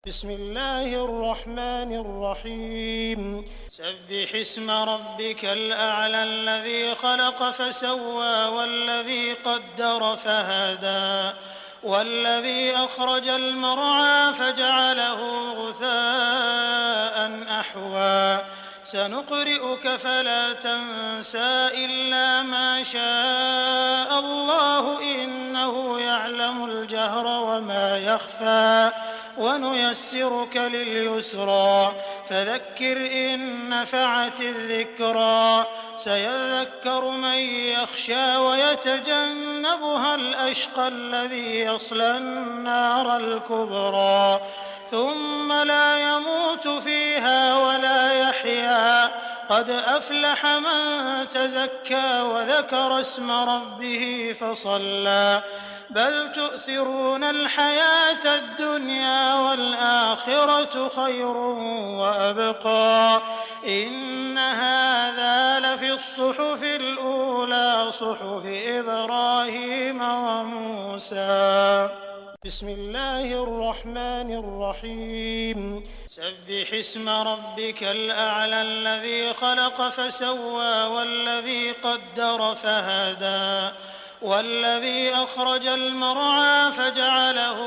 بسم الله الرحمن الرحيم سبح اسم ربك الأعلى الذي خلق فسوى والذي قدر فهدى والذي أخرج المرعى فجعله غثاء أحوى سنقرئك فلا تنسى إلا ما شاء الله إنه يعلم الجهر وما يخفى ونيسرك لليسرى فذكر إن نفعت الذكرى سيذكر من يخشى ويتجنبها الأشقى الذي يصلى النار الكبرى ثم لا يموت فيها ولا يحيا قد أفلح من تزكى وذكر اسم ربه فصلى بل تؤثرون الحياة الدنيا والآخرة خير وأبقى إن هذا لفي الصحف الأولى صحف إبراهيم وموسى بسم الله الرحمن الرحيم سبح اسم ربك الأعلى الذي خلق فسوى والذي قدر فهدى والذي أخرج المرعى فجعله